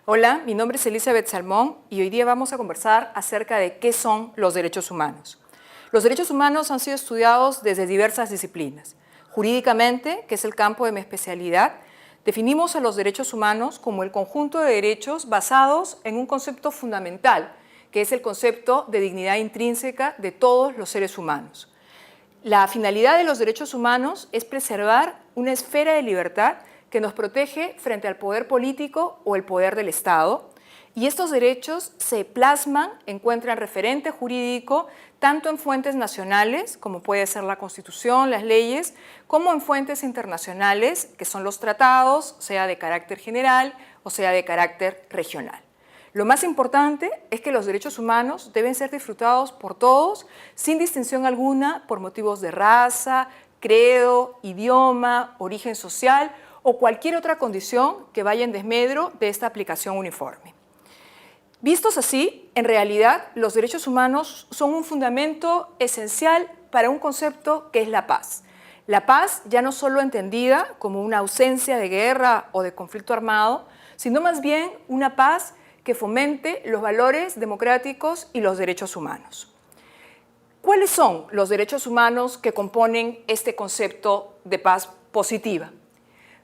Hola, mi nombre es Elizabeth Salmón y hoy día vamos a conversar acerca de qué son los derechos humanos. Los derechos humanos han sido estudiados desde diversas disciplinas. Jurídicamente, que es el campo de mi especialidad, definimos a los derechos humanos como el conjunto de derechos basados en un concepto fundamental, que es el concepto de dignidad intrínseca de todos los seres humanos. La finalidad de los derechos humanos es preservar una esfera de libertad que nos protege frente al poder político o el poder del Estado, y estos derechos se plasman, encuentran referente jurídico tanto en fuentes nacionales, como puede ser la Constitución, las leyes, como en fuentes internacionales, que son los tratados, sea de carácter general o sea de carácter regional. Lo más importante es que los derechos humanos deben ser disfrutados por todos, sin distinción alguna, por motivos de raza, credo, idioma, origen social o cualquier otra condición que vaya en desmedro de esta aplicación uniforme. Vistos así, en realidad, los derechos humanos son un fundamento esencial para un concepto que es la paz. La paz ya no solo entendida como una ausencia de guerra o de conflicto armado, sino más bien una paz que fomente los valores democráticos y los derechos humanos. ¿Cuáles son los derechos humanos que componen este concepto de paz positiva?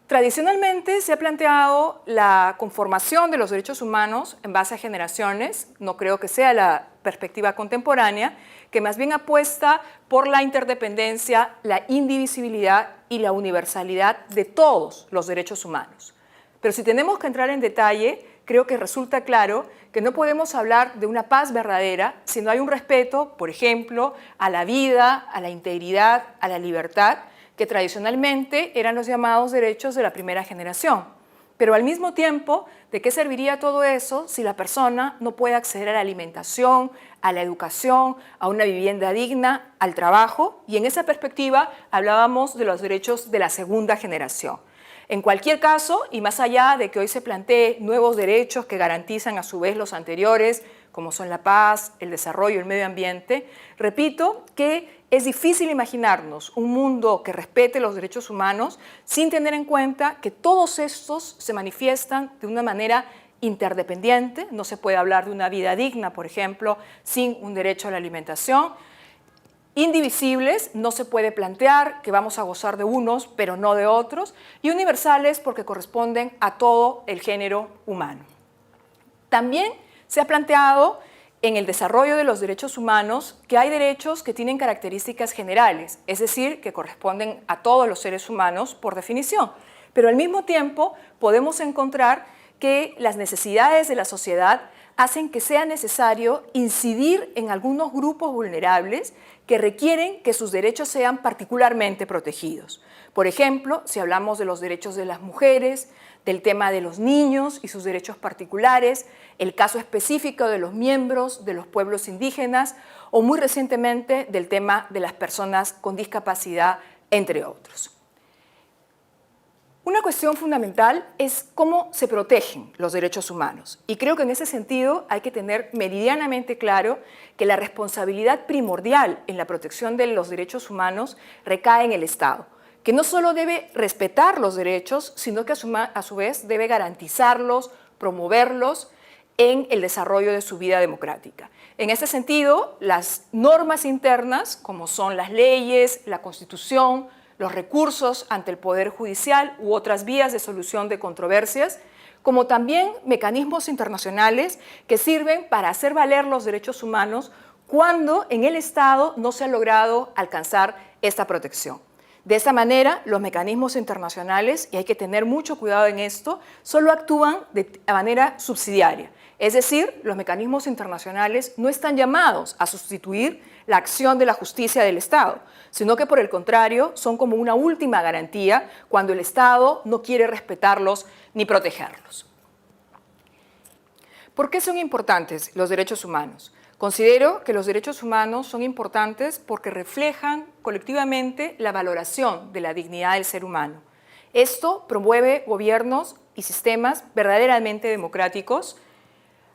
Tradicionalmente se ha planteado la conformación de los derechos humanos en base a generaciones, no creo que sea la perspectiva contemporánea, que más bien apuesta por la interdependencia, la indivisibilidad y la universalidad de todos los derechos humanos. Pero si tenemos que entrar en detalle, creo que resulta claro que no podemos hablar de una paz verdadera si no hay un respeto, por ejemplo, a la vida, a la integridad, a la libertad, que tradicionalmente eran los llamados derechos de la primera generación. Pero al mismo tiempo, ¿de qué serviría todo eso si la persona no puede acceder a la alimentación, a la educación, a una vivienda digna, al trabajo? Y en esa perspectiva hablábamos de los derechos de la segunda generación. En cualquier caso, y más allá de que hoy se plantee nuevos derechos que garantizan a su vez los anteriores, como son la paz, el desarrollo y el medio ambiente, repito que es difícil imaginarnos un mundo que respete los derechos humanos sin tener en cuenta que todos estos se manifiestan de una manera interdependiente. No se puede hablar de una vida digna, por ejemplo, sin un derecho a la alimentación. Indivisibles, no se puede plantear que vamos a gozar de unos, pero no de otros. Y universales porque corresponden a todo el género humano. También se ha planteado en el desarrollo de los derechos humanos que hay derechos que tienen características generales, es decir, que corresponden a todos los seres humanos por definición. Pero al mismo tiempo podemos encontrar que las necesidades de la sociedad hacen que sea necesario incidir en algunos grupos vulnerables que requieren que sus derechos sean particularmente protegidos. Por ejemplo, si hablamos de los derechos de las mujeres, del tema de los niños y sus derechos particulares, el caso específico de los miembros de los pueblos indígenas o muy recientemente del tema de las personas con discapacidad, entre otros. Una cuestión fundamental es cómo se protegen los derechos humanos y creo que en ese sentido hay que tener meridianamente claro que la responsabilidad primordial en la protección de los derechos humanos recae en el Estado, que no solo debe respetar los derechos, sino que a su vez debe garantizarlos, promoverlos en el desarrollo de su vida democrática. En este sentido, las normas internas, como son las leyes, la Constitución, los recursos ante el Poder Judicial u otras vías de solución de controversias, como también mecanismos internacionales que sirven para hacer valer los derechos humanos cuando en el Estado no se ha logrado alcanzar esta protección. De esta manera, los mecanismos internacionales, y hay que tener mucho cuidado en esto, solo actúan de manera subsidiaria. Es decir, los mecanismos internacionales no están llamados a sustituir la acción de la justicia del Estado, sino que por el contrario son como una última garantía cuando el Estado no quiere respetarlos ni protegerlos. ¿Por qué son importantes los derechos humanos? Considero que los derechos humanos son importantes porque reflejan colectivamente la valoración de la dignidad del ser humano. Esto promueve gobiernos y sistemas verdaderamente democráticos,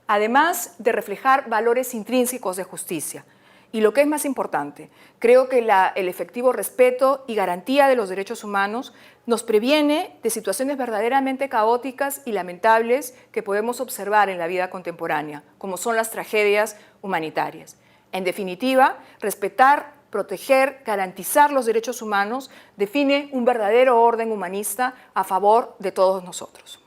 además de reflejar valores intrínsecos de justicia. Y lo que es más importante, creo que el efectivo respeto y garantía de los derechos humanos nos previene de situaciones verdaderamente caóticas y lamentables que podemos observar en la vida contemporánea, como son las tragedias humanitarias. En definitiva, respetar, proteger, garantizar los derechos humanos define un verdadero orden humanista a favor de todos nosotros.